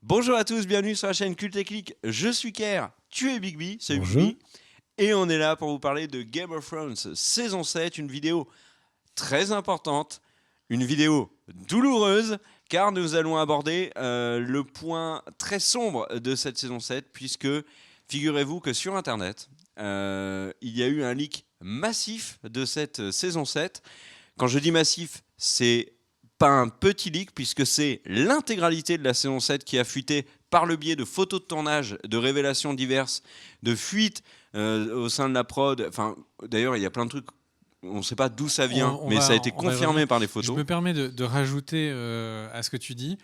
Bonjour à tous, bienvenue sur la chaîne Cult et Click. Je suis Ker, tu es Big B, c'est Big Bonjour. B. Et on est là pour vous parler de Game of Thrones saison 7, une vidéo très importante, une vidéo douloureuse, car nous allons aborder le point très sombre de cette saison 7, puisque figurez-vous que sur Internet, il y a eu un leak massif de cette saison 7. Quand je dis massif, c'est pas un petit leak, puisque c'est l'intégralité de la saison 7 qui a fuité par le biais de photos de tournage, de révélations diverses, de fuites au sein de la prod. Enfin, d'ailleurs, il y a plein de trucs, on ne sait pas d'où ça vient, mais ça a été confirmé par les photos. Je me permets de rajouter à ce que tu dis,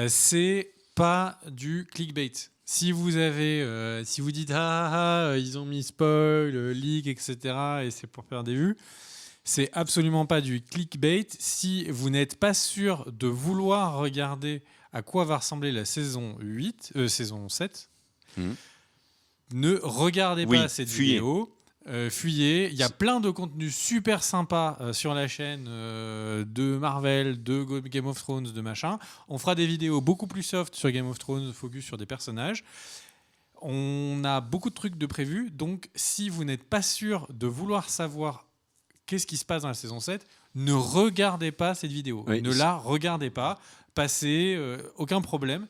c'est pas du clickbait. Si vous dites ils ont mis spoil, leak, etc. et c'est pour faire des vues, c'est absolument pas du clickbait. Si vous n'êtes pas sûr de vouloir regarder à quoi va ressembler la saison 7, ne regardez pas cette vidéo. Fuyez. Il y a plein de contenus super sympas sur la chaîne de Marvel, de Game of Thrones, de machin. On fera des vidéos beaucoup plus soft sur Game of Thrones, focus sur des personnages. On a beaucoup de trucs de prévus. Donc, si vous n'êtes pas sûr de vouloir savoir qu'est-ce qui se passe dans la saison 7, ne regardez pas cette vidéo. Oui. Ne la regardez pas. Passez, aucun problème.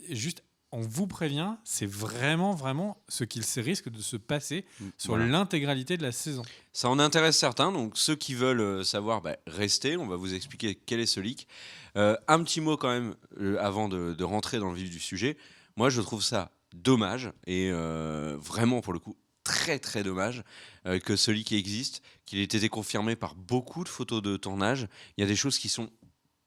Juste, on vous prévient, c'est vraiment ce qu'il risque de se passer sur l'intégralité de la saison. Ça en intéresse certains, donc ceux qui veulent savoir, restez, on va vous expliquer quel est ce leak. Un petit mot quand même, avant de rentrer dans le vif du sujet. Moi, je trouve ça dommage, et vraiment pour le coup, très dommage que ce leak existe, qu'il ait été confirmé par beaucoup de photos de tournage. Il y a des choses qui sont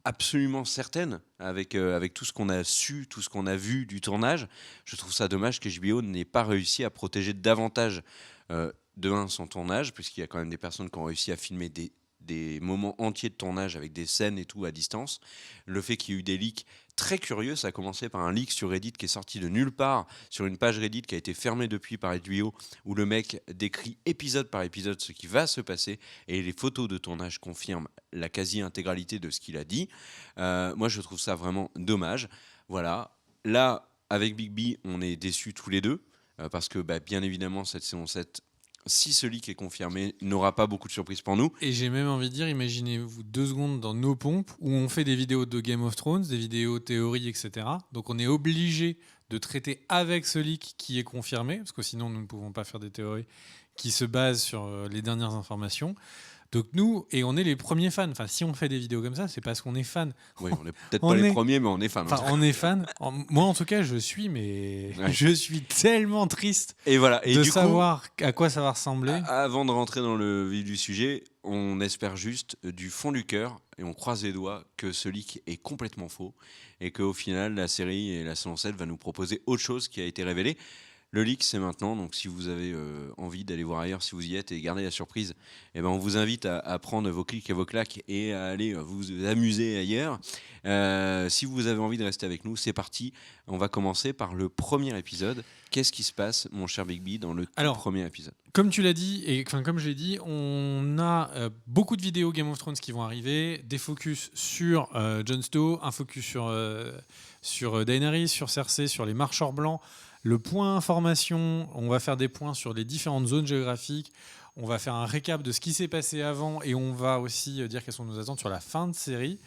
absolument certaines avec tout ce qu'on a su, tout ce qu'on a vu du tournage. Je trouve ça dommage que HBO n'ait pas réussi à protéger davantage son tournage, puisqu'il y a quand même des personnes qui ont réussi à filmer des moments entiers de tournage avec des scènes et tout à distance. Le fait qu'il y ait eu des leaks très curieux, ça a commencé par un leak sur Reddit qui est sorti de nulle part, sur une page Reddit qui a été fermée depuis par HBO, où le mec décrit épisode par épisode ce qui va se passer, et les photos de tournage confirment la quasi-intégralité de ce qu'il a dit. Moi, je trouve ça vraiment dommage. Voilà. Là, avec Big B, on est déçus tous les deux, parce que bien évidemment, cette saison 7, si ce leak est confirmé, n'aura pas beaucoup de surprises pour nous. Et j'ai même envie de dire, imaginez-vous 2 secondes dans nos pompes où on fait des vidéos de Game of Thrones, des vidéos théories, etc. Donc on est obligé de traiter avec ce leak qui est confirmé, parce que sinon nous ne pouvons pas faire des théories qui se basent sur les dernières informations. Donc nous, et on est les premiers fans. Enfin, si on fait des vidéos comme ça, c'est parce qu'on est fan. Oui, on n'est peut-être pas les premiers, mais on est fan. Enfin, on est fan. Moi, en tout cas, je suis tellement triste de savoir à quoi ça va ressembler. Avant de rentrer dans le vif du sujet, on espère juste du fond du cœur, et on croise les doigts, que ce leak est complètement faux, et qu'au final, la série et la saison 7 va nous proposer autre chose qui a été révélé. Le leak, c'est maintenant, donc si vous avez envie d'aller voir ailleurs, si vous y êtes, et garder la surprise, on vous invite à prendre vos clics et vos claques et à aller vous amuser ailleurs. Si vous avez envie de rester avec nous, c'est parti. On va commencer par le premier épisode. Qu'est-ce qui se passe, mon cher Big B, dans le premier épisode ? Comme tu l'as dit, et comme je l'ai dit, on a beaucoup de vidéos Game of Thrones qui vont arriver, des focus sur Jon Snow, un focus sur Daenerys, sur Cersei, sur les marcheurs blancs. Le point information, on va faire des points sur les différentes zones géographiques. On va faire un récap de ce qui s'est passé avant, et on va aussi dire quelles sont nos attentes sur la fin de série.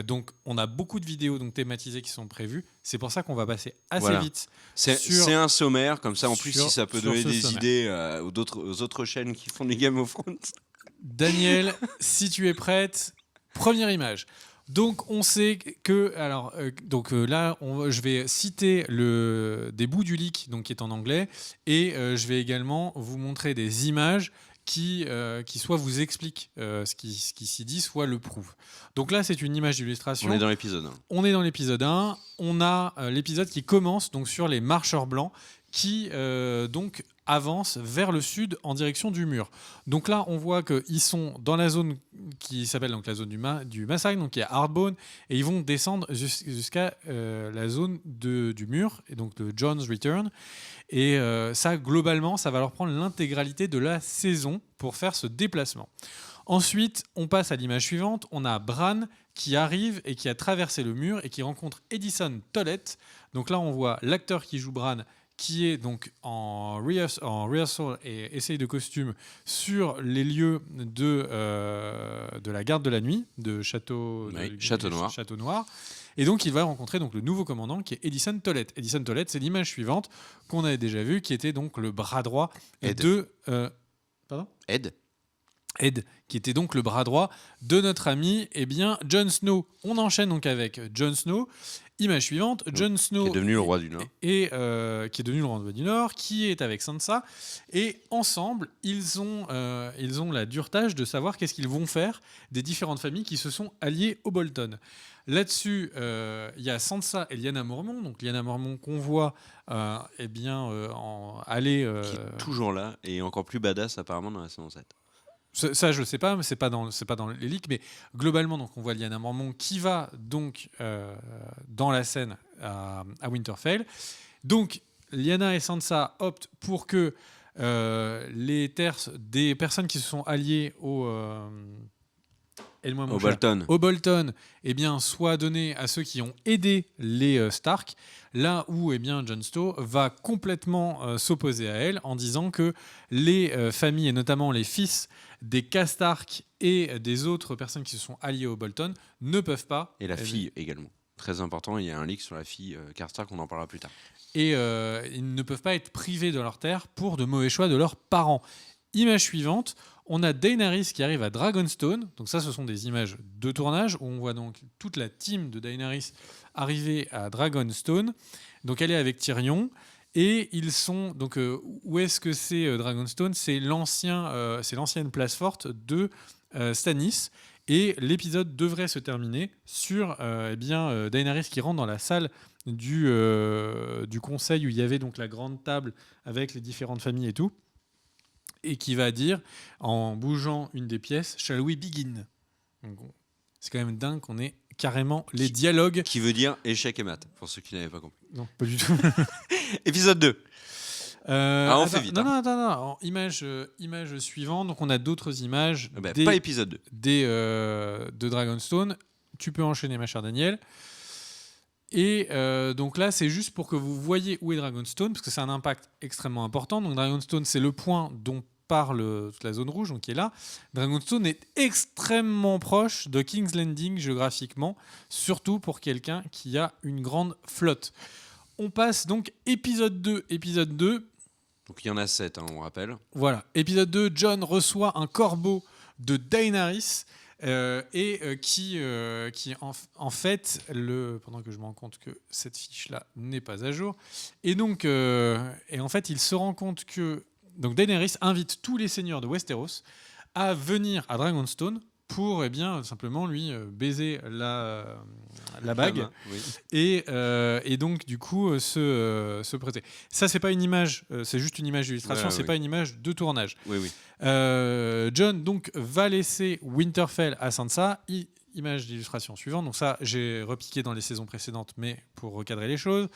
Donc, on a beaucoup de vidéos thématisées qui sont prévues. C'est pour ça qu'on va passer assez vite. C'est un sommaire, comme ça, en plus, si ça peut donner des idées aux autres chaînes qui font des Game of Thrones. Daniel, si tu es prête, première image. Donc, on sait que... là, je vais citer des bouts du leak qui est en anglais, et je vais également vous montrer des images qui soit vous expliquent ce qui s'y dit, soit le prouvent. Donc là, c'est une image d'illustration. On est dans l'épisode 1. On est dans l'épisode 1. On a l'épisode qui commence sur les marcheurs blancs qui avancent vers le sud en direction du mur. Donc là, on voit qu'ils sont dans la zone qui s'appelle la zone du massacre, donc il y a Hardbone, et ils vont descendre jusqu'à la zone du mur, et donc de Jon's Return. Et ça, globalement, ça va leur prendre l'intégralité de la saison pour faire ce déplacement. Ensuite, on passe à l'image suivante. On a Bran qui arrive et qui a traversé le mur et qui rencontre Edison Tollett. Donc là, on voit l'acteur qui joue Bran qui est donc en rehearsal et essai de costume sur les lieux de la garde de la nuit de Château Noir. Et donc, il va rencontrer donc le nouveau commandant qui est Edison Tollett. Edison Tollett, c'est l'image suivante qu'on avait déjà vue, qui était donc le bras droit de... pardon ? Ed, qui était donc le bras droit de notre ami Jon Snow. On enchaîne donc avec Jon Snow. Image suivante, Jon Snow qui est devenu le roi du Nord. Et qui est devenu le roi du Nord, qui est avec Sansa. Et ensemble, ils ont la dure tâche de savoir qu'est-ce qu'ils vont faire des différentes familles qui se sont alliées aux Bolton. Là-dessus, il y a Sansa et Lyanna Mormont. Donc Lyanna Mormont qu'on voit aller... qui est toujours là et encore plus badass apparemment dans la saison 7. Ça, je ne sais pas, mais c'est pas dans les leaks. Mais globalement, donc, on voit Lyanna Mormont qui va donc dans la scène à Winterfell. Donc, Lyanna et Sansa optent pour que les terres des personnes qui se sont alliées aux Bolton soient données à ceux qui ont aidé les Stark. Là où Jon Snow va complètement s'opposer à elle en disant que les familles, et notamment les fils des Castark et des autres personnes qui se sont alliées aux Bolton, ne peuvent pas... Et la fille également. Très important, il y a un leak sur la fille Castark, on en parlera plus tard. Et ils ne peuvent pas être privés de leurs terres pour de mauvais choix de leurs parents. Image suivante, on a Daenerys qui arrive à Dragonstone. Donc ça, ce sont des images de tournage où on voit donc toute la team de Daenerys arriver à Dragonstone. Donc elle est avec Tyrion. Et ils sont donc où est-ce que c'est Dragonstone ? C'est l'ancienne place forte de Stannis. Et l'épisode devrait se terminer sur Daenerys qui rentre dans la salle du conseil où il y avait donc la grande table avec les différentes familles et tout, et qui va dire en bougeant une des pièces, Shall we begin ? Donc, c'est quand même dingue qu'on ait carrément les dialogues. Qui veut dire échec et mat, pour ceux qui n'avaient pas compris. Non, pas du tout. Épisode 2. On fait vite. Non. Image suivante. Donc, on a d'autres images. Pas épisode 2. De Dragonstone. Tu peux enchaîner, ma chère Daniel. Et donc là, c'est juste pour que vous voyez où est Dragonstone, parce que c'est un impact extrêmement important. Donc, Dragonstone, c'est le point dont parle toute la zone rouge, donc qui est là. Dragonstone est extrêmement proche de King's Landing géographiquement, surtout pour quelqu'un qui a une grande flotte. On passe donc épisode 2. Donc il y en a 7, on rappelle. Voilà, épisode 2, Jon reçoit un corbeau de Daenerys qui en fait, pendant que je me rends compte que cette fiche-là n'est pas à jour, et donc en fait, il se rend compte que donc Daenerys invite tous les seigneurs de Westeros à venir à Dragonstone pour simplement lui baiser la bague oui. et donc du coup se prêter. Ça, c'est pas une image, c'est juste une image d'illustration, c'est pas une image de tournage. Oui. Jon donc va laisser Winterfell à Sansa. Image d'illustration suivante. Donc ça, j'ai repiqué dans les saisons précédentes, mais pour recadrer les choses,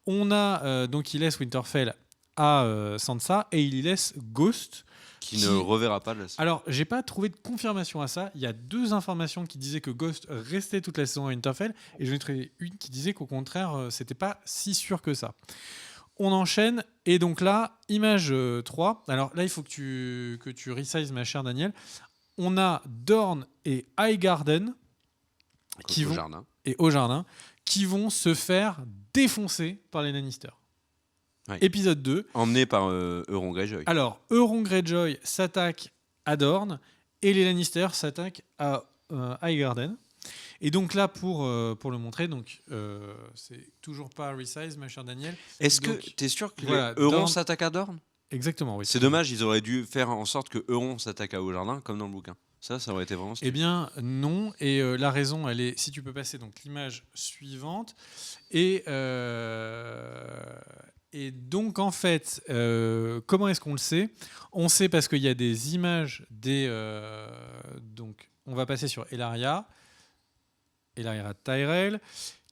on a donc il laisse Winterfell à Sansa et il y laisse Ghost qui ne reverra pas. Alors, j'ai pas trouvé de confirmation à ça. Il y a 2 informations qui disaient que Ghost restait toute la saison à Winterfell et j'en ai trouvé une qui disait qu'au contraire, c'était pas si sûr que ça. On enchaîne et donc là, image 3. Alors là, il faut que tu resize, ma chère Daniel. On a Dorne et Highgarden au jardin qui vont se faire défoncer par les Lannister. Ouais. Épisode 2. Emmené par Euron Greyjoy. Alors, Euron Greyjoy s'attaque à Dorne et les Lannister s'attaquent à Highgarden. Et donc là, pour le montrer, donc c'est toujours pas resize, ma chère Daniel. Est-ce que tu es sûr que Euron s'attaque à Dorne ? Exactement, oui. C'est dommage, ils auraient dû faire en sorte que Euron s'attaque à Haut-Jardin, comme dans le bouquin. Ça aurait été vraiment stylé. Eh bien, non. Et la raison, elle est... Si tu peux passer donc l'image suivante. Et donc, en fait, comment est-ce qu'on le sait ? On sait parce qu'il y a des images donc, on va passer sur Ellaria Tyrell,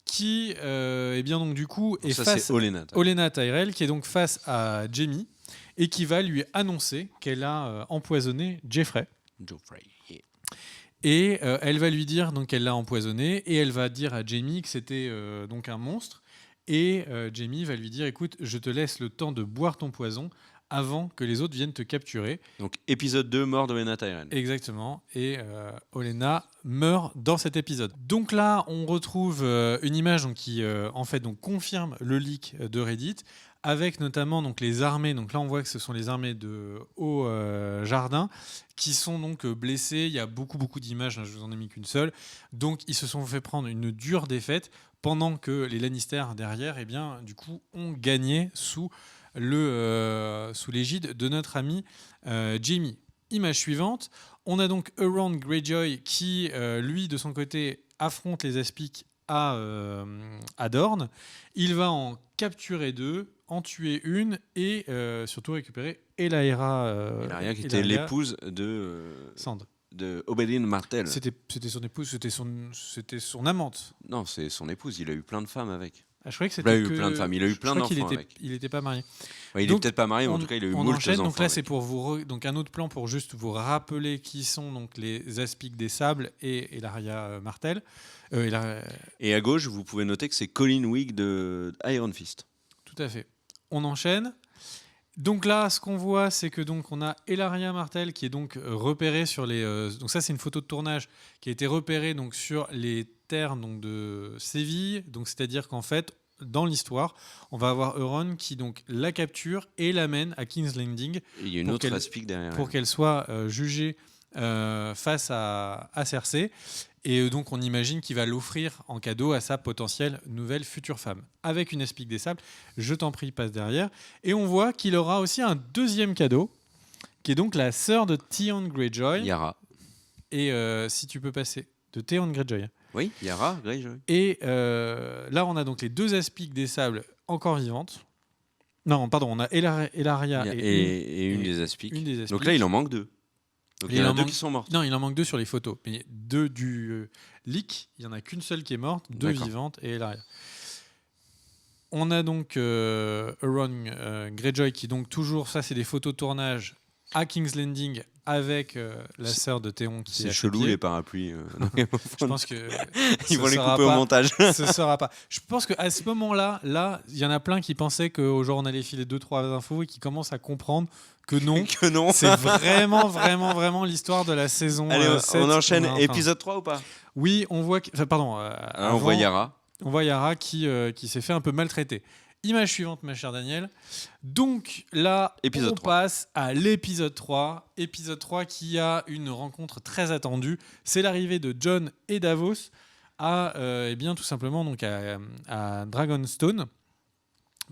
qui, donc, du coup, est face à Olenna Tyrell, qui est donc face à Jaime, et qui va lui annoncer qu'elle a empoisonné Joffrey. Joffrey. Yeah. Et elle va lui dire donc qu'elle l'a empoisonné et elle va dire à Jaime que c'était donc un monstre. Et Jaime va lui dire écoute, je te laisse le temps de boire ton poison avant que les autres viennent te capturer. Donc épisode 2, mort d'Olenna Tyrell. Exactement. Et Olenna meurt dans cet épisode. Donc là, on retrouve une image donc, qui en fait donc confirme le leak de Reddit, avec notamment donc les armées. Donc là, on voit que ce sont les armées de Haut Jardin qui sont donc blessées. Il y a beaucoup d'images. Hein, je vous en ai mis qu'une seule. Donc ils se sont fait prendre une dure défaite pendant que les Lannister derrière, eh bien, du coup, ont gagné sous l'égide de notre ami Jaime. Image suivante, on a donc Euron Greyjoy qui, lui, de son côté, affronte les Aspics à Dorne. Il va en capturer 2, en tuer une et surtout récupérer Elaera. Elaria qui était l'épouse Sand. de Oberyn Martell. C'était son épouse, c'était son amante. Non, c'est son épouse. Il a eu plein de femmes avec. Ah, je croyais que Il a c'était eu plein de femmes. Il a eu plein d'enfants avec. Il n'était pas marié. Ouais, il est peut-être pas marié, mais en tout cas, il a eu on moult enchaîne, enfants. donc là, avec. c'est pour donc un autre plan pour juste vous rappeler qui sont donc les Aspics des Sables et Elaria Martell. Et à gauche, vous pouvez noter que c'est Colin Wig de Iron Fist. Tout à fait. On enchaîne. Donc là, ce qu'on voit, c'est que donc on a Elaria Martell qui est donc repérée sur les. Donc ça, c'est une photo de tournage qui a été repérée donc sur les terres donc de Séville. Donc c'est-à-dire qu'en fait, dans l'histoire, on va avoir Euron qui donc la capture et l'amène à King's Landing. Et il y a une autre aspic derrière. Pour qu'elle soit jugée face à Cersei. Et donc, on imagine qu'il va l'offrir en cadeau à sa potentielle nouvelle future femme. Avec une aspic des sables, je t'en prie, passe derrière. Et on voit qu'il aura aussi un deuxième cadeau, qui est donc la sœur de Theon Greyjoy. Yara. Et si tu peux passer, de Theon Greyjoy. Oui, Yara Greyjoy. Et là, on a donc les 2 aspics des sables encore vivantes. Non, pardon, on a Elaria et une des aspics. Une des aspics. Donc là, il en manque 2. Donc il y en a 2 qui sont mortes. Non, il en manque 2 sur les photos. Mais 2 du leak, il n'y en a qu'une seule qui est morte, 2 vivantes et Elaria. On a donc Euron Greyjoy qui donc toujours, ça c'est des photos de tournage à King's Landing avec la sœur de Théon qui c'est chelou les parapluies. Je pense que ils vont les couper au montage. Ce sera pas. Je pense qu'à ce moment-là, il y en a plein qui pensaient qu'au jour on allait filer 2-3 infos et qui commencent à comprendre que non. C'est vraiment l'histoire de la saison. Allez, 7, on enchaîne épisode 3 ou pas? Oui, on voit. Pardon. On voit Yara. On voit Yara qui s'est fait un peu maltraiter. Image suivante, ma chère Daniel. Donc là, on passe à l'épisode 3. Épisode 3 qui a une rencontre très attendue. C'est l'arrivée de Jon et Davos à, tout simplement donc à Dragonstone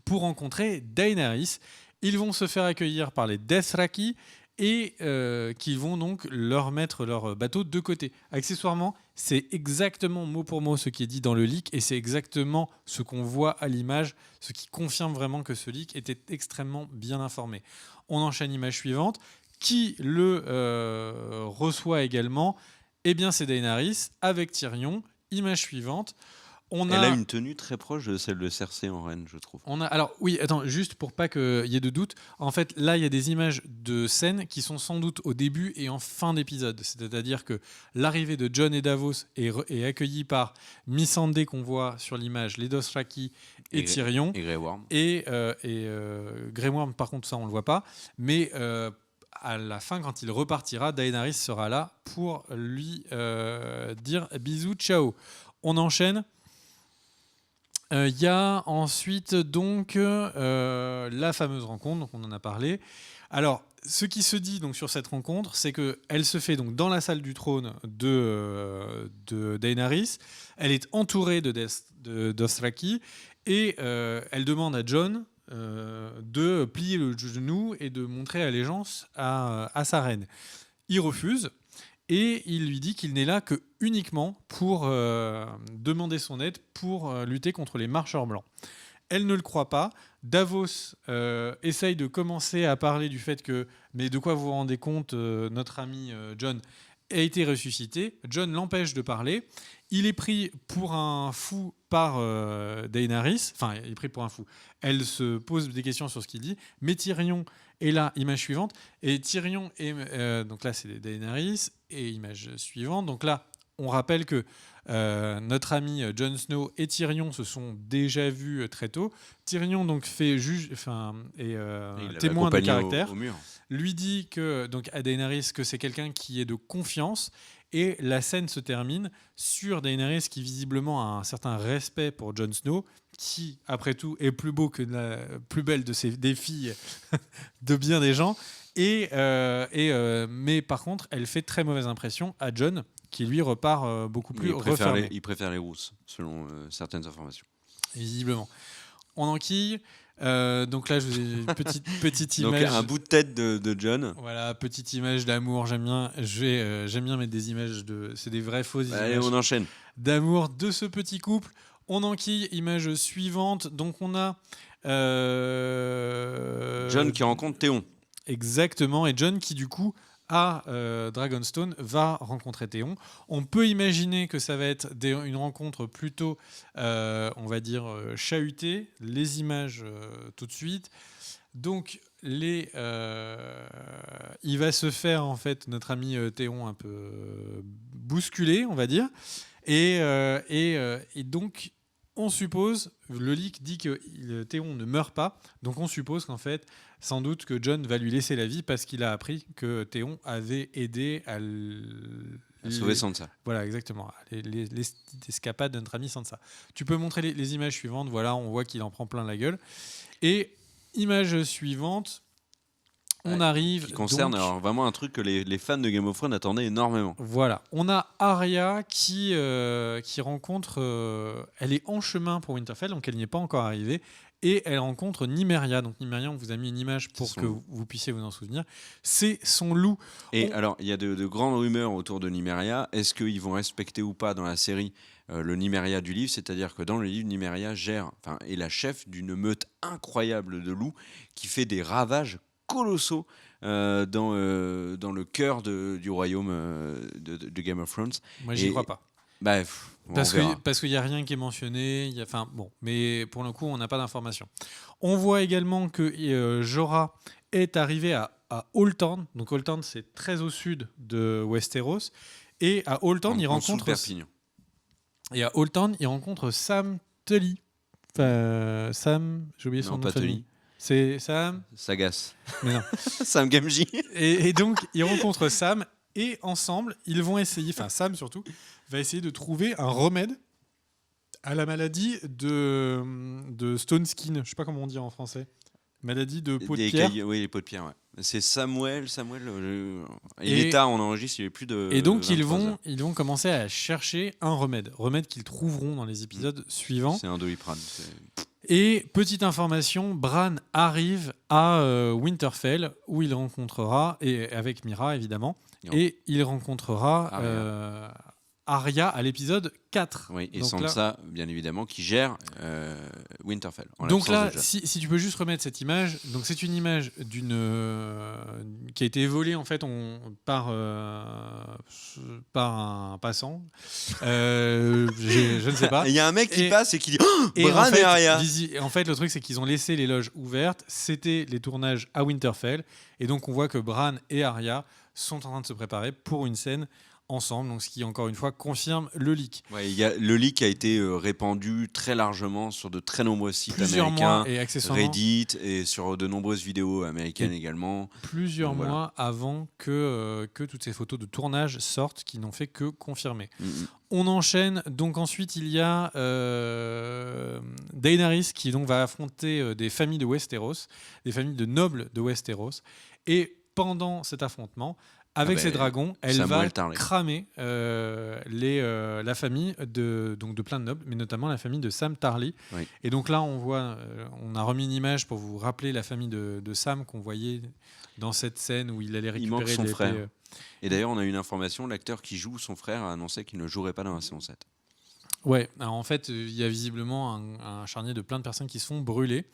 pour rencontrer Daenerys. Ils vont se faire accueillir par les Dothraki et qui vont donc leur mettre leur bateau de côté. Accessoirement, c'est exactement mot pour mot ce qui est dit dans le leak et c'est exactement ce qu'on voit à l'image, ce qui confirme vraiment que ce leak était extrêmement bien informé. On enchaîne image suivante. Qui le reçoit également? Eh bien, c'est Daenerys avec Tyrion. Image suivante. Elle a une tenue très proche de celle de Cersei en reine, je trouve. Alors, oui, attends, juste pour pas qu'il y ait de doute. En fait, là, il y a des images de scènes qui sont sans doute au début et en fin d'épisode. C'est-à-dire que l'arrivée de Jon et Davos est accueillie par Missandei, qu'on voit sur l'image, les Dothraki et Tyrion. Et Grey Worm. Et Grey Worm, par contre, ça, on ne le voit pas. Mais à la fin, quand il repartira, Daenerys sera là pour lui dire bisous, ciao. On enchaîne. Il y a ensuite donc la fameuse rencontre, donc on en a parlé. Alors, ce qui se dit donc sur cette rencontre, c'est qu'elle se fait donc dans la salle du trône de Daenerys. Elle est entourée de Dothraki et elle demande à Jon de plier le genou et de montrer allégeance à sa reine. Il refuse. Et il lui dit qu'il n'est là que uniquement pour demander son aide pour lutter contre les marcheurs blancs. Elle ne le croit pas. Davos essaye de commencer à parler du fait que « Mais de quoi vous vous rendez compte, notre ami Jon a été ressuscité ?» Jon l'empêche de parler. Il est pris pour un fou par Daenerys. Enfin, il est pris pour un fou. Elle se pose des questions sur ce qu'il dit. Mais Tyrion est là, image suivante. Et Tyrion est... donc là, c'est Daenerys. Et image suivante. Donc là, on rappelle que notre ami Jon Snow et Tyrion se sont déjà vus très tôt. Tyrion donc fait juge, témoin de caractère. Au mur. Lui dit que donc à Daenerys que c'est quelqu'un qui est de confiance. Et la scène se termine sur Daenerys qui visiblement a un certain respect pour Jon Snow, qui après tout est plus beau que la plus belle des filles de bien des gens. Mais par contre, elle fait très mauvaise impression à Jon, qui lui repart beaucoup plus refermé. Il préfère les rousses, selon certaines informations. Visiblement. On enquille. Donc là, je vous ai une petite image. Donc un bout de tête de Jon. Voilà, petite image d'amour. J'aime bien. J'aime bien mettre des images c'est des vraies fausses images. Allez, on enchaîne. D'amour de ce petit couple. On enquille. Image suivante. Donc on a Jon qui rencontre Théon. Exactement. Et Jon qui du coup à Dragonstone va rencontrer Théon. On peut imaginer que ça va être une rencontre plutôt, on va dire, chahutée. Les images tout de suite. Donc, il va se faire, en fait, notre ami Théon un peu bousculé, on va dire. Et donc, on suppose, le leak dit que Théon ne meurt pas, donc on suppose qu'en fait, sans doute que Jon va lui laisser la vie parce qu'il a appris que Théon avait aidé à sauver Sansa. Voilà, exactement. L'escapade de notre ami Sansa. Tu peux montrer les images suivantes. Voilà, on voit qu'il en prend plein la gueule. Et image suivante, on arrive... Qui concerne donc, alors, vraiment un truc que les fans de Game of Thrones attendaient énormément. Voilà, on a Arya qui rencontre... elle est en chemin pour Winterfell, donc elle n'y est pas encore arrivée. Et elle rencontre Nymeria. Donc Nymeria, on vous a mis une image pour que vous puissiez vous en souvenir. C'est son loup. Et alors, il y a de grandes rumeurs autour de Nymeria. Est-ce qu'ils vont respecter ou pas dans la série le Nymeria du livre? C'est-à-dire que dans le livre, Nymeria est la chef d'une meute incroyable de loups qui fait des ravages colossaux dans le cœur du royaume de Game of Thrones. Moi, j'y crois pas. Parce qu'il n'y a rien qui est mentionné. Mais pour le coup, on n'a pas d'informations. On voit également que Jorah est arrivé à Old Town. Donc Old Town, c'est très au sud de Westeros. Et à Old Town, il rencontre... Et à Old Town, il rencontre Sam Tully. Sam, j'ai oublié son nom de famille. C'est Sam Sagas. Mais non. Sam Gamgee. Et donc, ils rencontrent Sam et ensemble, ils vont essayer, enfin Sam surtout, va essayer de trouver un remède à la maladie de Stone Skin. Je ne sais pas comment on dit en français. Maladie de peau de pierre. Oui, les peaux de pierre, ouais. C'est Samuel. Il est tard, on enregistre, il n'y a plus de... Et donc, ils vont commencer à chercher un remède qu'ils trouveront dans les épisodes suivants. C'est un Doliprane. Et petite information, Bran arrive à Winterfell où il rencontrera, et avec Mira évidemment, et il rencontrera Arya à l'épisode 4. Oui, et Sansa, bien évidemment, qui gère Winterfell. Donc là, si tu peux juste remettre cette image, donc c'est une image qui a été volée en fait par un passant. Je ne sais pas. Il y a un mec qui passe et qui dit Bran et Arya. En fait, le truc c'est qu'ils ont laissé les loges ouvertes. C'était les tournages à Winterfell, et donc on voit que Bran et Arya sont en train de se préparer pour une scène ensemble, donc ce qui encore une fois confirme le leak. Ouais, le leak a été répandu très largement sur de très nombreux sites américains, Reddit et sur de nombreuses vidéos américaines également. Plusieurs mois avant que toutes ces photos de tournage sortent, qui n'ont fait que confirmer. On enchaîne, donc ensuite il y a Daenerys qui donc va affronter des familles de Westeros, des familles de nobles de Westeros, et pendant cet affrontement, avec ses dragons, elle va cramer la famille de plein de nobles, mais notamment la famille de Sam Tarly. Oui. Et donc là, on a remis une image pour vous rappeler la famille de Sam qu'on voyait dans cette scène où il allait récupérer... Il manque son frère. Et d'ailleurs, on a une information, l'acteur qui joue son frère a annoncé qu'il ne jouerait pas dans la saison 7. Ouais, alors en fait, il y a visiblement un charnier de plein de personnes qui se font brûler.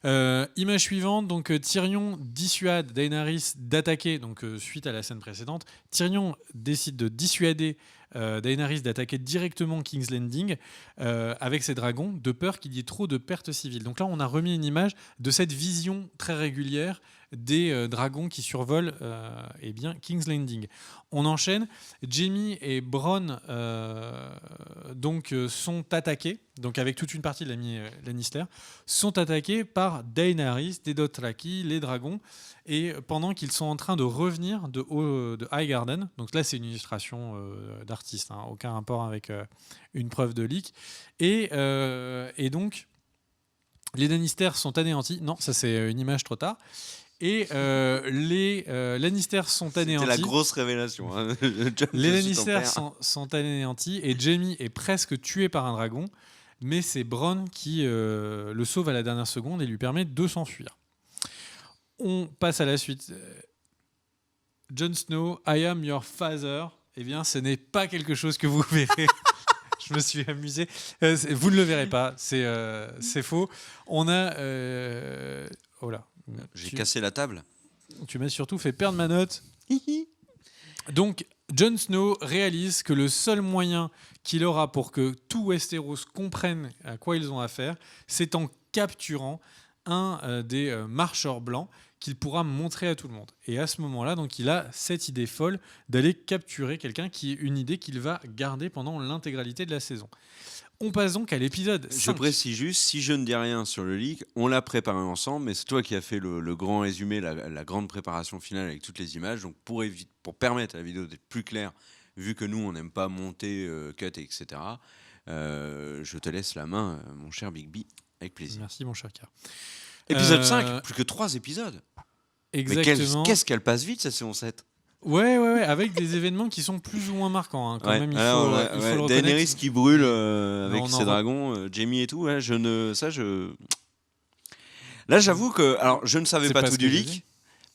Image suivante, donc Tyrion dissuade Daenerys d'attaquer, donc suite à la scène précédente, Tyrion décide de dissuader Daenerys d'attaquer directement King's Landing avec ses dragons, de peur qu'il y ait trop de pertes civiles. Donc là, on a remis une image de cette vision très régulière des dragons qui survolent eh bien, King's Landing. On enchaîne. Jaime et Bronn sont attaqués, donc avec toute une partie de la famille Lannister, sont attaqués par Daenerys, des Dothraki, les dragons, et pendant qu'ils sont en train de revenir de Highgarden, donc là c'est une illustration d'artiste, hein, aucun rapport avec une preuve de leak, et donc les Lannister sont anéantis. Non, ça c'est une image trop tard. Et les Lannister sont anéantis. C'était la grosse révélation. Hein. Les Lannister sont anéantis et Jaime est presque tué par un dragon, mais c'est Bronn qui le sauve à la dernière seconde et lui permet de s'enfuir. On passe à la suite. Jon Snow, I am your father. Eh bien, ce n'est pas quelque chose que vous verrez. Je me suis amusé. Vous ne le verrez pas. C'est faux. On a... oh là. J'ai cassé la table. Tu m'as surtout fait perdre ma note. Donc, Jon Snow réalise que le seul moyen qu'il aura pour que tout Westeros comprenne à quoi ils ont affaire, c'est en capturant un des marcheurs blancs qu'il pourra montrer à tout le monde. Et à ce moment-là, donc, il a cette idée folle d'aller capturer quelqu'un, qui est une idée qu'il va garder pendant l'intégralité de la saison. On passe donc à l'épisode 5. Je précise juste, si je ne dis rien sur le leak, on l'a préparé ensemble, mais c'est toi qui as fait le grand résumé, la grande préparation finale avec toutes les images. Donc pour permettre à la vidéo d'être plus claire, vu que nous, on n'aime pas monter, cut, etc., je te laisse la main, mon cher Big B, avec plaisir. Merci, mon cher Car. Épisode 5, plus que 3 épisodes. Exactement. Mais qu'est-ce qu'elle passe vite, cette saison 7. Ouais, avec des événements qui sont plus ou moins marquants. Hein, quand même, il faut le reconnaître. Daenerys qui brûle avec ses dragons, Jaime et tout. Ouais, Là, j'avoue que... Alors, je ne savais pas tout du leak,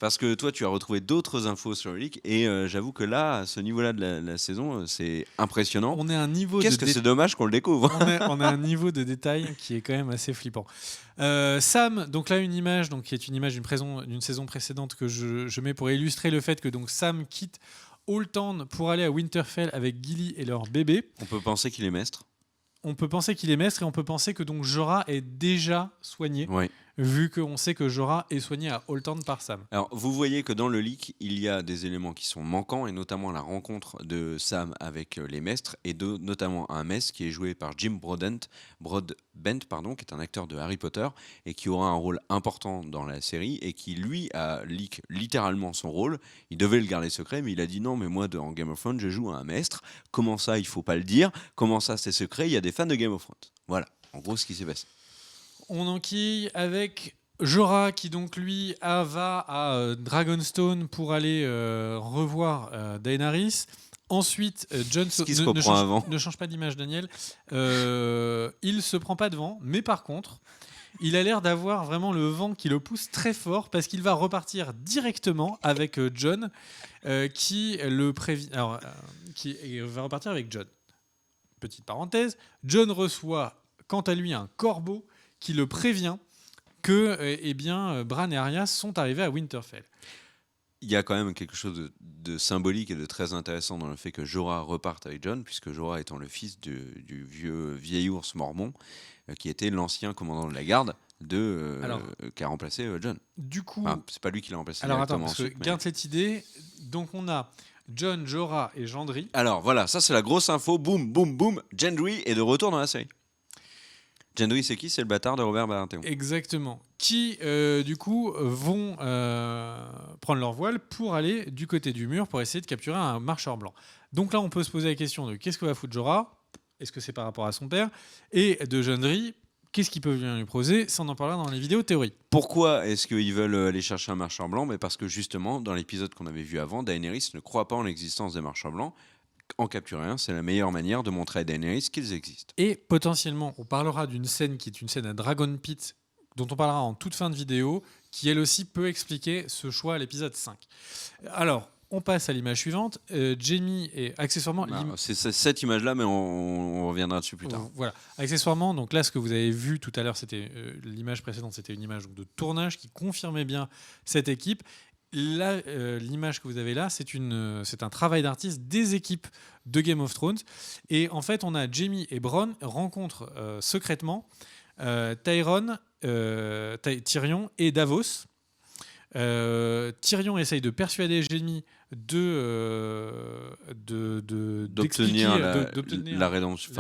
parce que toi, tu as retrouvé d'autres infos sur le leak, et j'avoue que là, à ce niveau-là de la saison, c'est impressionnant. On est à un niveau c'est dommage qu'on le découvre. on a un niveau de détail qui est quand même assez flippant. Sam, donc là une image, donc qui est une image d'une saison précédente que je mets pour illustrer le fait que donc Sam quitte Old Town pour aller à Winterfell avec Gilly et leur bébé. On peut penser qu'il est maître. On peut penser qu'il est maître et on peut penser que donc Jorah est déjà soigné. Oui. Vu qu'on sait que Jorah est soigné à Old Town par Sam. Alors, vous voyez que dans le leak, il y a des éléments qui sont manquants, et notamment la rencontre de Sam avec les maîtres, et notamment un maître qui est joué par Jim Broadbent, qui est un acteur de Harry Potter, et qui aura un rôle important dans la série, et qui, lui, a leak littéralement son rôle. Il devait le garder secret, mais il a dit non, mais moi, en Game of Thrones, je joue un maître. Comment ça, il faut pas le dire? Comment ça, c'est secret? Il y a des fans de Game of Thrones. Voilà, en gros, ce qui s'est passé. On enquille avec Jorah qui donc lui va à Dragonstone pour aller revoir Daenerys. Ensuite, Jon Snow ne change pas d'image, Daniel. Il se prend pas de vent, mais par contre, il a l'air d'avoir vraiment le vent qui le pousse très fort parce qu'il va repartir directement avec Jon, qui le prévient. Qui va repartir avec Jon. Petite parenthèse, Jon reçoit quant à lui un corbeau qui le prévient que Bran et Arya sont arrivés à Winterfell. Il y a quand même quelque chose de symbolique et de très intéressant dans le fait que Jorah reparte avec Jon, puisque Jorah étant le fils du vieil ours mormon, qui était l'ancien commandant de la garde qui a remplacé Jon. Du coup, c'est pas lui qui l'a remplacé. Alors attends, parce que garde cette idée. Donc on a Jon, Jorah et Gendry. Alors voilà, ça c'est la grosse info. Boum, boum, boum. Gendry est de retour dans la série. Gendry, c'est qui? C'est le bâtard de Robert Baratheon. Exactement. Qui, du coup, vont prendre leur voile pour aller du côté du mur pour essayer de capturer un marcheur blanc. Donc là, on peut se poser la question de qu'est-ce que va foutre Jorah? Est-ce que c'est par rapport à son père? Et de Gendry, qu'est-ce qu'ils peuvent venir lui proposer? Ça, on en parlera dans les vidéos théorie. Pourquoi est-ce qu'ils veulent aller chercher un marcheur blanc? Parce que justement, dans l'épisode qu'on avait vu avant, Daenerys ne croit pas en l'existence des marcheurs blancs. En capturer un, c'est la meilleure manière de montrer à Daenerys qu'ils existent. Et potentiellement, on parlera d'une scène qui est une scène à Dragon Pit, dont on parlera en toute fin de vidéo, qui elle aussi peut expliquer ce choix à l'épisode 5. Alors, On passe à l'image suivante. Jamie et accessoirement... C'est cette image-là, mais on reviendra dessus plus tard. Voilà. Accessoirement, donc là, ce que vous avez vu tout à l'heure, c'était l'image précédente, c'était une image de tournage qui confirmait bien cette équipe. Là, l'image que vous avez là, c'est un travail d'artiste des équipes de Game of Thrones. Et en fait, on a Jamie et Bronn rencontrent secrètement Tyrion et Davos. Tyrion essaye de persuader Jamie d'obtenir la rédemption,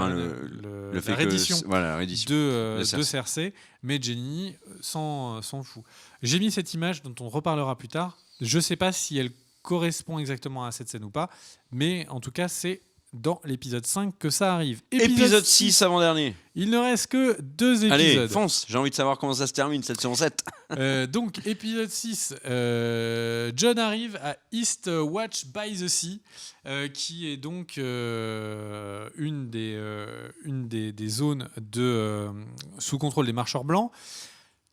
la reddition de Cersei, mais Jamie s'en fout. J'ai mis cette image dont on reparlera plus tard. Je ne sais pas si elle correspond exactement à cette scène ou pas, mais en tout cas, c'est dans l'épisode 5 que ça arrive. Épisode 6 avant-dernier. Il ne reste que 2 épisodes. Allez, fonce, j'ai envie de savoir comment ça se termine cette saison 7. Donc, épisode 6, Jon arrive à Eastwatch by the Sea, qui est donc une des zones sous contrôle des marcheurs blancs.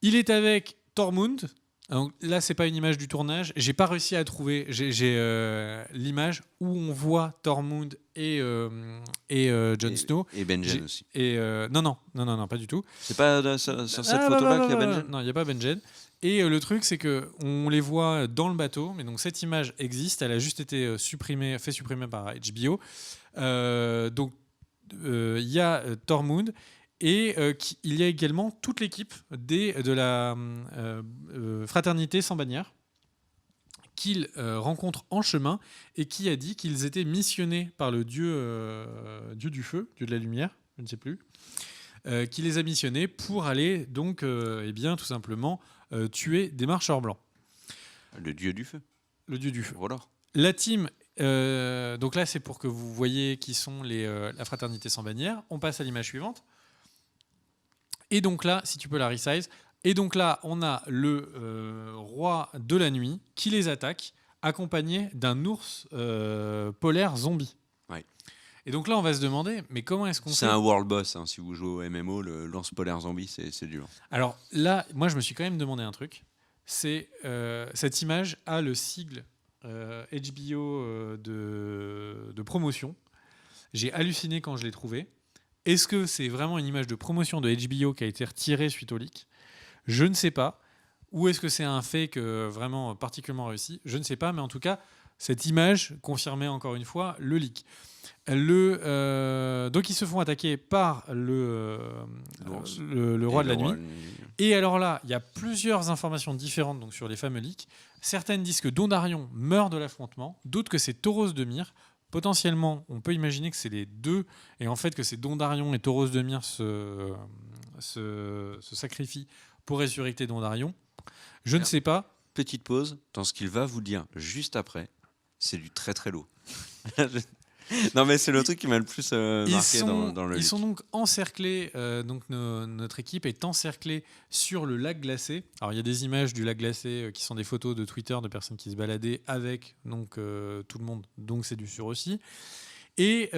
Il est avec Tormund. Donc là, c'est pas une image du tournage. J'ai pas réussi à trouver. J'ai l'image où on voit Tormund et Jon Snow. Et Benjen aussi. Non, pas du tout. C'est pas sur cette photo-là qu'il y a Benjen. Non, il n'y a pas Benjen. Et le truc, c'est que on les voit dans le bateau. Mais donc cette image existe. Elle a juste été fait supprimer par HBO. Donc il y a Tormund. Et il y a également toute l'équipe de la fraternité sans bannière qu'il rencontre en chemin et qui a dit qu'ils étaient missionnés par le dieu du feu, dieu de la lumière, je ne sais plus, qui les a missionnés pour aller donc tout simplement tuer des marcheurs blancs. Le dieu du feu. Le dieu du feu. Voilà. La team, donc là c'est pour que vous voyez qui sont la fraternité sans bannière. On passe à l'image suivante. Et donc là, si tu peux la resize, et donc là, on a le roi de la nuit qui les attaque, accompagné d'un ours polaire zombie. Ouais. Et donc là, on va se demander, mais comment est-ce qu'on fait ? C'est un world boss, hein, si vous jouez au MMO, l'ours polaire zombie, c'est dur. Alors là, moi, je me suis quand même demandé un truc. C'est cette image a le sigle HBO de promotion. J'ai halluciné quand je l'ai trouvé. Est-ce que c'est vraiment une image de promotion de HBO qui a été retirée suite au leak ? Je ne sais pas. Ou est-ce que c'est un fake vraiment particulièrement réussi ? Je ne sais pas, mais en tout cas, cette image confirmait encore une fois le leak. Donc ils se font attaquer par le roi de la nuit. Et alors là, il y a plusieurs informations différentes donc, sur les fameux leaks. Certaines disent que Dondarrion meurt de l'affrontement, d'autres que c'est Tauros de Myr. Potentiellement, on peut imaginer que c'est les deux, et en fait que c'est Dondarrion et Tauros de Myr se sacrifient pour résurrecter Dondarrion. Je ne sais pas. Petite pause dans ce qu'il va vous dire juste après. C'est du très très lourd. Non mais c'est le truc qui m'a le plus marqué dans le leak. Ils sont donc encerclés, notre équipe est encerclée sur le lac glacé. Alors il y a des images du lac glacé qui sont des photos de Twitter de personnes qui se baladaient avec donc, tout le monde, donc c'est du sûr aussi. Et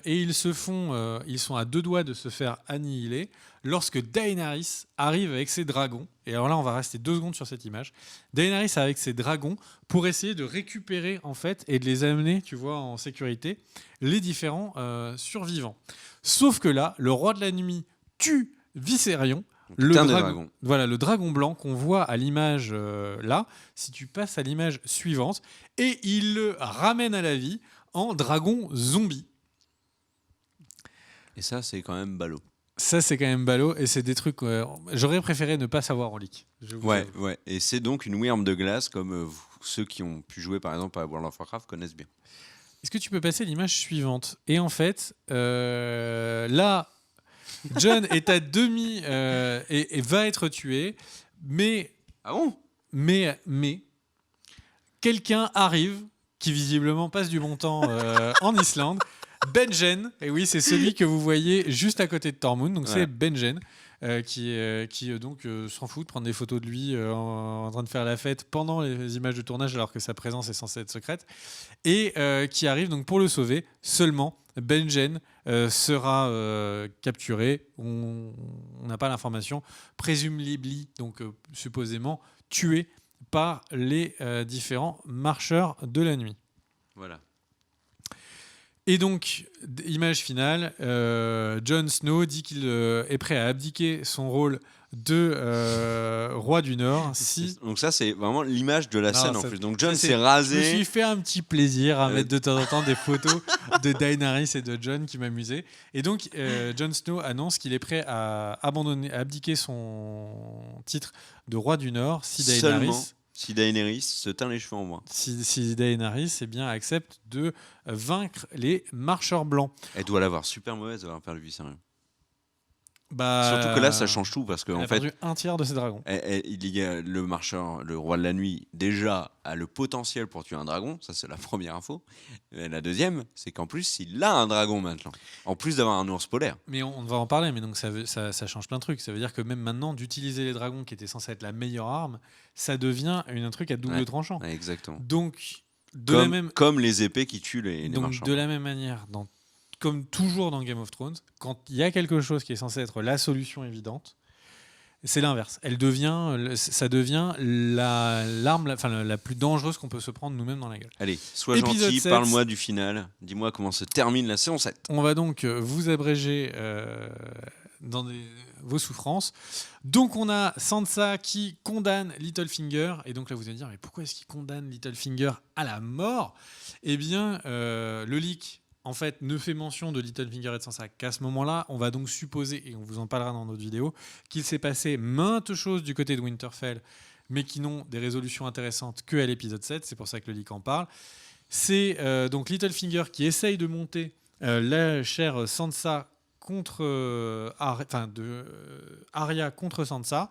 ils sont à 2 doigts de se faire annihiler lorsque Daenerys arrive avec ses dragons. Et alors là, on va rester 2 secondes sur cette image. Daenerys avec ses dragons pour essayer de récupérer en fait et de les amener, tu vois, en sécurité, les différents survivants. Sauf que là, le roi de la nuit tue Viserion. Le dragon blanc qu'on voit à l'image là. Si tu passes à l'image suivante, et il le ramène à la vie en dragon zombie. Et ça, c'est quand même ballot. Ça, c'est quand même ballot, et c'est des trucs... j'aurais préféré ne pas savoir en leak. Ouais. Et c'est donc une wyrm de glace, comme ceux qui ont pu jouer, par exemple, à World of Warcraft connaissent bien. Est-ce que tu peux passer l'image suivante ? Et en fait, là, Jon est à demi et va être tué, mais... Ah bon ? Mais quelqu'un arrive, qui visiblement passe du bon temps en Islande, Benjen, et oui, c'est celui que vous voyez juste à côté de Tormund, donc c'est Benjen, qui s'en fout de prendre des photos de lui en train de faire la fête pendant les images de tournage alors que sa présence est censée être secrète, et qui arrive donc pour le sauver. Seulement, Benjen sera capturé, on n'a pas l'information, presumably, donc supposément tué par les différents marcheurs de la nuit. Voilà. Et donc, image finale, Jon Snow dit qu'il est prêt à abdiquer son rôle de roi du Nord si... Donc ça, c'est vraiment l'image de la scène en plus. Donc Jon s'est Je me rasé. suis fait un petit plaisir à mettre de temps en temps des photos de Daenerys et de Jon qui m'amusaient. Et donc, Jon Snow annonce qu'il est prêt à abdiquer son titre de roi du Nord si Daenerys se teint les cheveux en moins. Si Daenerys accepte de vaincre les marcheurs blancs. Elle doit l'avoir super mauvaise d'avoir perdu sérieux. Bah, surtout que là, ça change tout parce que elle en a fait, perdu un tiers de ses dragons. il y a le marcheur, le roi de la nuit, déjà a le potentiel pour tuer un dragon. Ça, c'est la première info. Et la deuxième, c'est qu'en plus, il a un dragon maintenant. En plus d'avoir un ours polaire. Mais on va en parler. Mais donc ça change plein de trucs. Ça veut dire que même maintenant, d'utiliser les dragons, qui étaient censés être la meilleure arme, ça devient un truc à double tranchant. Ouais, exactement. Donc comme les épées qui tuent les marchands. De la même manière, comme toujours dans Game of Thrones, quand il y a quelque chose qui est censé être la solution évidente, c'est l'inverse. Ça devient l'arme la plus dangereuse qu'on peut se prendre nous-mêmes dans la gueule. Allez, sois gentil, parle-moi du final. Dis-moi comment se termine la saison 7. On va donc vous abréger dans vos souffrances. Donc on a Sansa qui condamne Littlefinger. Et donc là vous allez dire, mais pourquoi est-ce qu'il condamne Littlefinger à la mort ? Eh bien, le leak... en fait, ne fait mention de Littlefinger et de Sansa qu'à ce moment-là. On va donc supposer, et on vous en parlera dans notre vidéo, qu'il s'est passé maintes choses du côté de Winterfell, mais qui n'ont des résolutions intéressantes qu'à l'épisode 7. C'est pour ça que le leak en parle. C'est donc Littlefinger qui essaye de monter la chère Sansa contre Arya contre Sansa,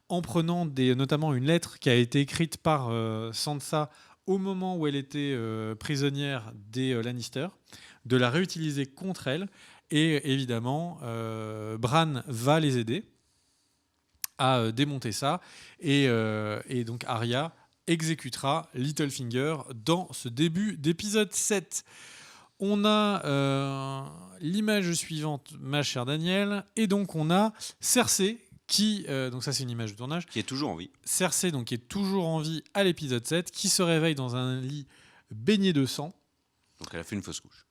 en prenant notamment une lettre qui a été écrite par Sansa au moment où elle était prisonnière des Lannister, de la réutiliser contre elle. Et évidemment, Bran va les aider à démonter ça. Et donc Arya exécutera Littlefinger dans ce début d'épisode 7. On a l'image suivante, ma chère Daniel. Et donc on a Cersei, donc ça c'est une image de tournage, qui est toujours en vie. Cersei, donc, qui est toujours en vie à l'épisode 7, qui se réveille dans un lit baigné de sang. Donc elle a fait une fausse couche.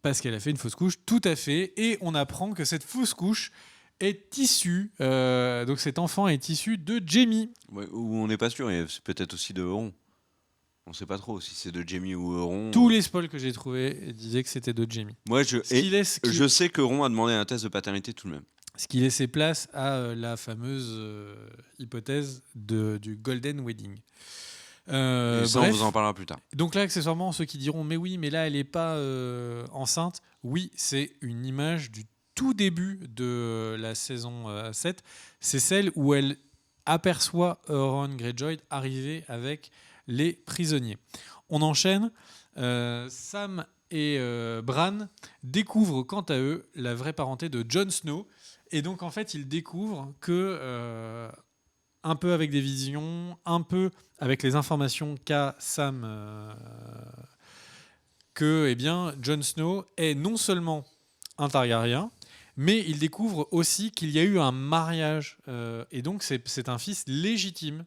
Parce qu'elle a fait une fausse couche, tout à fait. Et on apprend que cette fausse couche est issue, donc cet enfant est issu de Jaime. Ouais, ou on n'est pas sûr, et c'est peut-être aussi de Euron. On ne sait pas trop si c'est de Jaime ou Euron. Tous les spoils que j'ai trouvés disaient que c'était de Jaime. Moi, je sais qu'Euron a demandé un test de paternité tout de même. Ce qui laissait place à la fameuse hypothèse du Golden Wedding. Ça, on vous en parlera plus tard. Donc là, accessoirement, ceux qui diront « mais oui, mais là, elle n'est pas enceinte », oui, c'est une image du tout début de la saison 7. C'est celle où elle aperçoit Euron Greyjoy arriver avec les prisonniers. On enchaîne. Sam et Bran découvrent quant à eux la vraie parenté de Jon Snow. Et donc, en fait, ils découvrent que, un peu avec des visions, un peu avec les informations qu'a Sam, que Jon Snow est non seulement un Targaryen, mais ils découvrent aussi qu'il y a eu un mariage. Et donc, c'est un fils légitime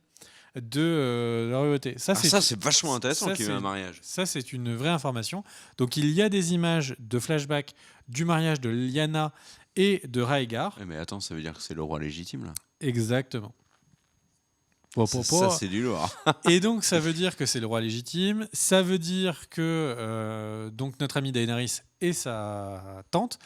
de la royauté. Ça, c'est vachement intéressant qu'il y ait eu un mariage. Ça, c'est une vraie information. Donc, il y a des images de flashback du mariage de Lyanna et de Rhaegar. Mais attends, ça veut dire que c'est le roi légitime, là ? Exactement. Ça, c'est du lourd. Et donc, ça veut dire que c'est le roi légitime. Ça veut dire que donc notre ami Daenerys et sa tante,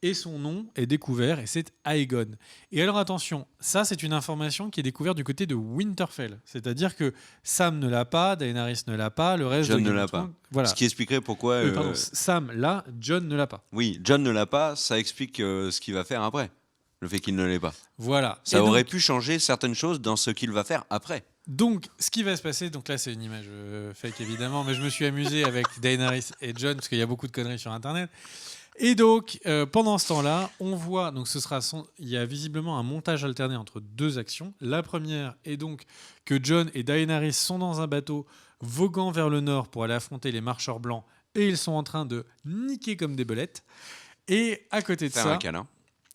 et son nom est découvert, et c'est Aegon. Et alors, attention, ça, c'est une information qui est découverte du côté de Winterfell. C'est-à-dire que Sam ne l'a pas, Daenerys ne l'a pas, le reste Jon de ne l'a pas. Voilà. Ce qui expliquerait pourquoi... Pardon, Sam l'a, Jon ne l'a pas. Oui, Jon ne l'a pas, ça explique ce qu'il va faire après. Le fait qu'il ne l'ait pas. Voilà. Ça aurait pu changer certaines choses dans ce qu'il va faire après. Donc, ce qui va se passer, donc là, c'est une image fake évidemment, mais je me suis amusé avec Daenerys et Jon parce qu'il y a beaucoup de conneries sur Internet. Et donc, pendant ce temps-là, on voit, donc il y a visiblement un montage alterné entre deux actions. La première est donc que Jon et Daenerys sont dans un bateau voguant vers le nord pour aller affronter les marcheurs blancs et ils sont en train de niquer comme des belettes. Et à côté de faire ça, un câlin.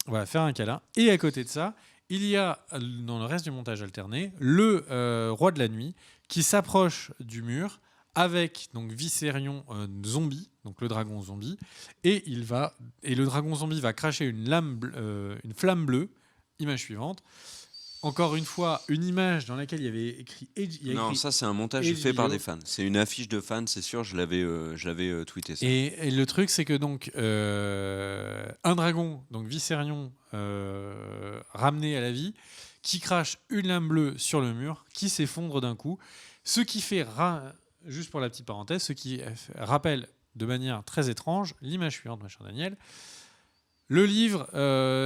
Voilà, faire un câlin. Et à côté de ça, Il y a, dans le reste du montage alterné, le roi de la nuit qui s'approche du mur avec donc Viserion zombie, donc le dragon zombie, et le dragon zombie va cracher une flamme bleue. Image suivante. Encore une fois, une image dans laquelle il y avait écrit. Non, ça c'est un montage fait par des fans. C'est une affiche de fans, c'est sûr. Je l'avais tweeté ça. Et le truc, c'est que donc un dragon, donc Viserion, ramené à la vie, qui crache une lame bleue sur le mur, qui s'effondre d'un coup, ce qui fait, juste pour la petite parenthèse, ce qui rappelle de manière très étrange l'image suivante, ma chère Daniel. Le livre,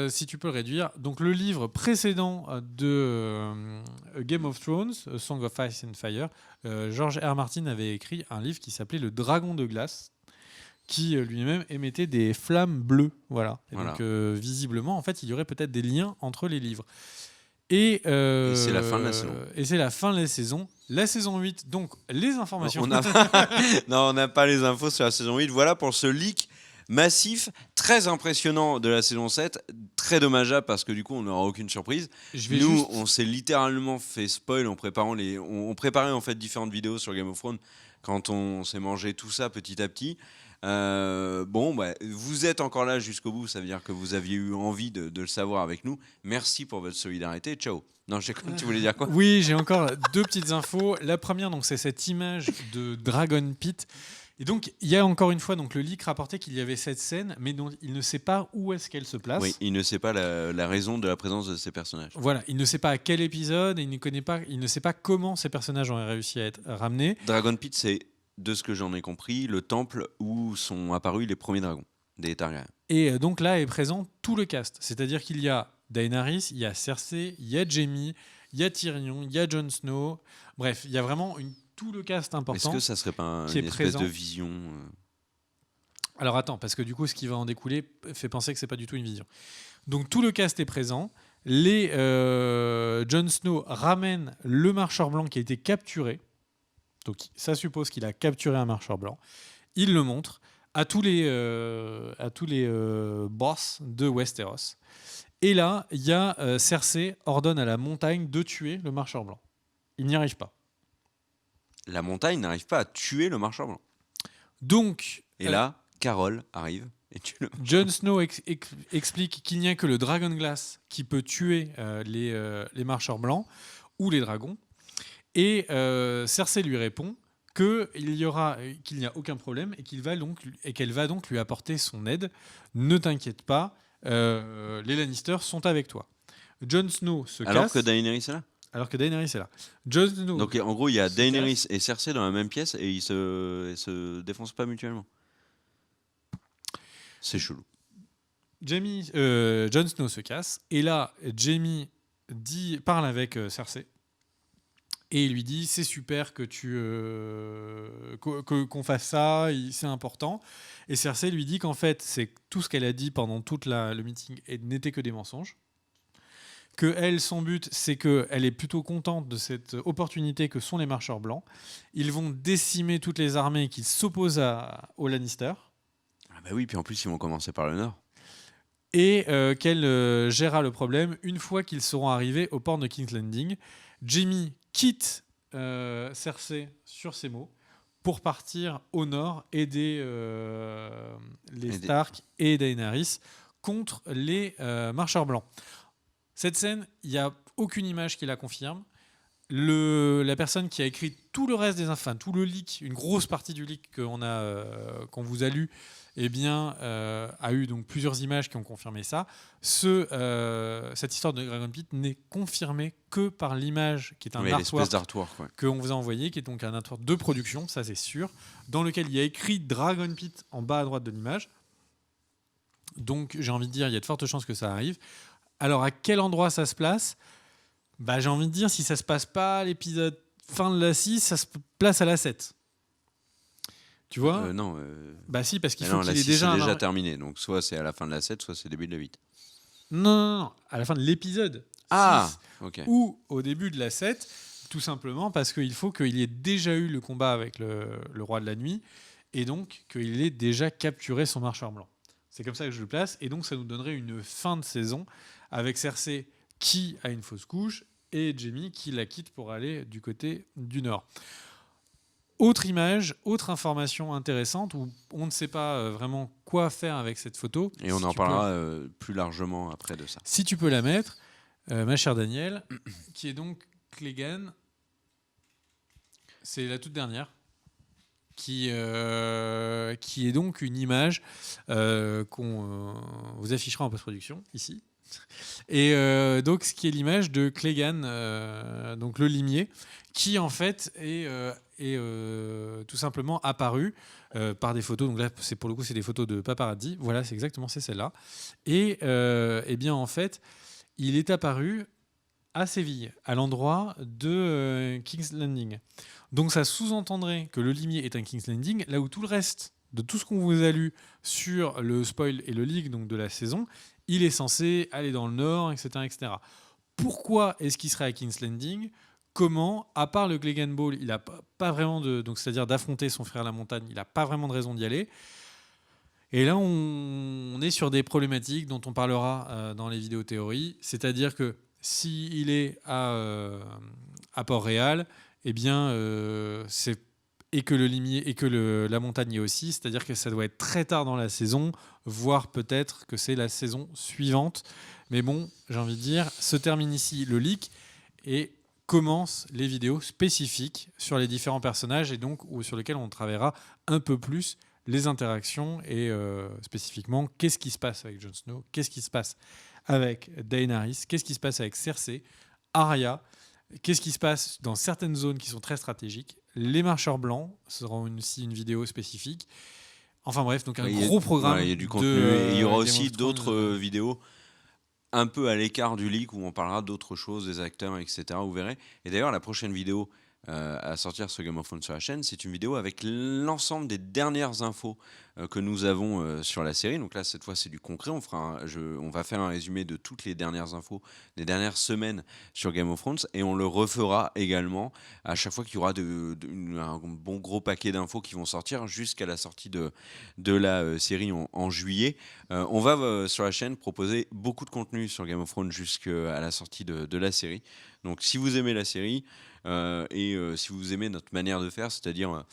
si tu peux le réduire, donc le livre précédent de Game of Thrones, A Song of Ice and Fire, George R. Martin avait écrit un livre qui s'appelait Le Dragon de glace, qui lui-même émettait des flammes bleues. Voilà. Donc visiblement, en fait, il y aurait peut-être des liens entre les livres. Et c'est la fin de la saison. Et c'est la fin de la saison. La saison 8, donc les informations. On n'a pas les infos sur la saison 8. Voilà pour ce leak massif, très impressionnant de la saison 7, très dommageable parce que du coup on n'aura aucune surprise. On s'est littéralement fait spoil en préparant on préparait en fait différentes vidéos sur Game of Thrones quand on s'est mangé tout ça petit à petit. Vous êtes encore là jusqu'au bout, ça veut dire que vous aviez eu envie de le savoir avec nous. Merci pour votre solidarité. Ciao. Non, tu voulais dire quoi ? Oui, j'ai encore deux petites infos. La première, donc, c'est cette image de Dragon Pit. Et donc, il y a encore une fois donc, le leak rapporté qu'il y avait cette scène, mais dont il ne sait pas où est-ce qu'elle se place. Oui, il ne sait pas la raison de la présence de ces personnages. Voilà, il ne sait pas à quel épisode, et il ne sait pas comment ces personnages ont réussi à être ramenés. Dragon Pit, c'est, de ce que j'en ai compris, le temple où sont apparus les premiers dragons des Targaryens. Et donc là est présent tout le cast, c'est-à-dire qu'il y a Daenerys, il y a Cersei, il y a Jaime, il y a Tyrion, il y a Jon Snow. Bref, il y a vraiment tout le cast important. Est-ce que ça serait pas une espèce de vision Alors attends, parce que du coup, ce qui va en découler fait penser que c'est pas du tout une vision. Donc tout le cast est présent. Jon Snow ramène le marcheur blanc qui a été capturé. Donc ça suppose qu'il a capturé un marcheur blanc. Il le montre à tous les boss de Westeros. Et là, il y a Cersei ordonne à la montagne de tuer le marcheur blanc. Il n'y arrive pas. La montagne n'arrive pas à tuer le marcheur blanc. Donc, et là, Carole arrive et tue le. Jon Snow explique qu'il n'y a que le dragon glace qui peut tuer les marcheurs blancs ou les dragons. Et Cersei lui répond qu'il n'y a aucun problème et qu'elle va donc lui apporter son aide. Ne t'inquiète pas, les Lannister sont avec toi. Jon Snow se casse. Alors que Daenerys est là. Jon Snow. Donc en gros, il y a Daenerys et Cersei dans la même pièce et ils se défoncent pas mutuellement. C'est chelou. Jon Snow se casse et là, Jaime parle avec Cersei. Et il lui dit c'est super que qu'on fasse ça, c'est important. Et Cersei lui dit qu'en fait c'est tout ce qu'elle a dit pendant tout le meeting n'était que des mensonges. Que elle, son but, c'est qu'elle est plutôt contente de cette opportunité que sont les marcheurs blancs. Ils vont décimer toutes les armées qui s'opposent aux Lannister. Ah bah oui, puis en plus ils vont commencer par le nord. Et qu'elle gérera le problème une fois qu'ils seront arrivés au port de King's Landing. Jaime quitte Cersei sur ces mots pour partir au nord aider les Stark et Daenerys contre les marcheurs blancs. Cette scène, il n'y a aucune image qui la confirme. La personne qui a écrit tout le reste des infos, tout le leak, une grosse partie du leak qu'on vous a lu, a eu donc plusieurs images qui ont confirmé ça. Cette histoire de Dragon Pit n'est confirmée que par l'image qui est un artwork qu'on vous a envoyé, qui est donc un artwork de production, ça c'est sûr, dans lequel il y a écrit Dragon Pit en bas à droite de l'image. Donc j'ai envie de dire, il y a de fortes chances que ça arrive. Alors à quel endroit ça se place ? J'ai envie de dire, si ça se passe pas à l'épisode fin de la 6, ça se place à la 7. Tu vois ? Non. Si, parce qu'il faut qu'il ait déjà... c'est déjà terminé, donc soit c'est à la fin de la 7, soit c'est début de la 8. Non, à la fin de l'épisode 6, ok. Ou au début de la 7, tout simplement parce qu'il faut qu'il y ait déjà eu le combat avec le roi de la nuit, et donc qu'il ait déjà capturé son marcheur blanc. C'est comme ça que je le place, et donc ça nous donnerait une fin de saison avec Cersei qui a une fausse couche et Jamie qui la quitte pour aller du côté du nord. Autre image, autre information intéressante où on ne sait pas vraiment quoi faire avec cette photo. Et on en parlera plus largement après de ça. Si tu peux la mettre, ma chère Danielle, qui est donc Clegane, c'est la toute dernière, qui est donc une image qu'on vous affichera en post-production ici. Et donc ce qui est l'image de Clegane, donc le limier, qui en fait est tout simplement apparu par des photos. Donc là, pour le coup, c'est des photos de paparazzi. Voilà, c'est celle-là. Et bien en fait, il est apparu à Séville, à l'endroit de King's Landing. Donc ça sous-entendrait que le limier est un King's Landing, là où tout le reste de tout ce qu'on vous a lu sur le spoil et le leak donc de la saison, il est censé aller dans le nord, etc. etc. Pourquoi est-ce qu'il serait à King's Landing ? Comment, à part le Clegane Ball, il n'a pas vraiment c'est-à-dire d'affronter son frère à la montagne, il n'a pas vraiment de raison d'y aller. Et là, on est sur des problématiques dont on parlera dans les vidéos théories, c'est-à-dire que s'il est à Port-Réal, eh bien, et que le limier et que la montagne est aussi, c'est-à-dire que ça doit être très tard dans la saison, voire peut-être que c'est la saison suivante. Mais bon, j'ai envie de dire, se termine ici le leak et commencent les vidéos spécifiques sur les différents personnages et donc sur lesquels on travaillera un peu plus les interactions et spécifiquement qu'est-ce qui se passe avec Jon Snow, qu'est-ce qui se passe avec Daenerys, qu'est-ce qui se passe avec Cersei, Arya, qu'est-ce qui se passe dans certaines zones qui sont très stratégiques. Les marcheurs blancs seront aussi une vidéo spécifique. Enfin bref, donc un gros programme. Il y a du contenu et il y aura aussi d'autres vidéos un peu à l'écart du leak où on parlera d'autres choses, des acteurs, etc. Vous verrez. Et d'ailleurs, la prochaine vidéo à sortir sur Game of Thrones sur la chaîne, c'est une vidéo avec l'ensemble des dernières infos que nous avons sur la série. Donc là, cette fois, c'est du concret. On va faire un résumé de toutes les dernières infos des dernières semaines sur Game of Thrones et on le refera également à chaque fois qu'il y aura un bon gros paquet d'infos qui vont sortir jusqu'à la sortie de la série en juillet. On va sur la chaîne proposer beaucoup de contenu sur Game of Thrones jusqu'à la sortie de la série. Donc si vous aimez la série et si vous aimez notre manière de faire, c'est-à-dire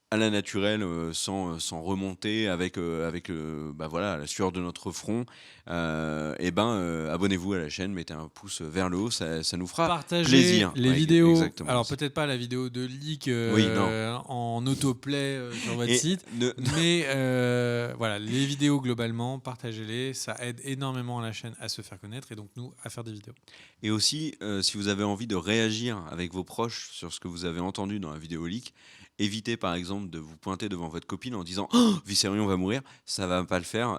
à la naturelle, sans remonter avec la sueur de notre front, abonnez-vous à la chaîne, mettez un pouce vers le haut, ça nous fera partagez plaisir. Les vidéos. Alors peut-être pas la vidéo de leak en autoplay sur votre site, mais voilà, les vidéos globalement, partagez-les, ça aide énormément la chaîne à se faire connaître et donc nous à faire des vidéos. Et aussi, si vous avez envie de réagir avec vos proches sur ce que vous avez entendu dans la vidéo leak, évitez par exemple de vous pointer devant votre copine en disant oh, Viserion va mourir, ça va pas le faire.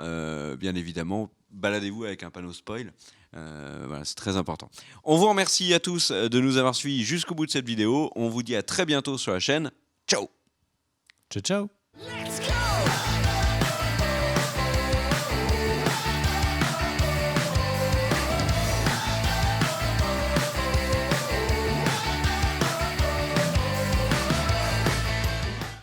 Bien évidemment, baladez-vous avec un panneau spoil. Voilà, c'est très important. On vous remercie à tous de nous avoir suivis jusqu'au bout de cette vidéo. On vous dit à très bientôt sur la chaîne. Ciao. Ciao, ciao. Let's go!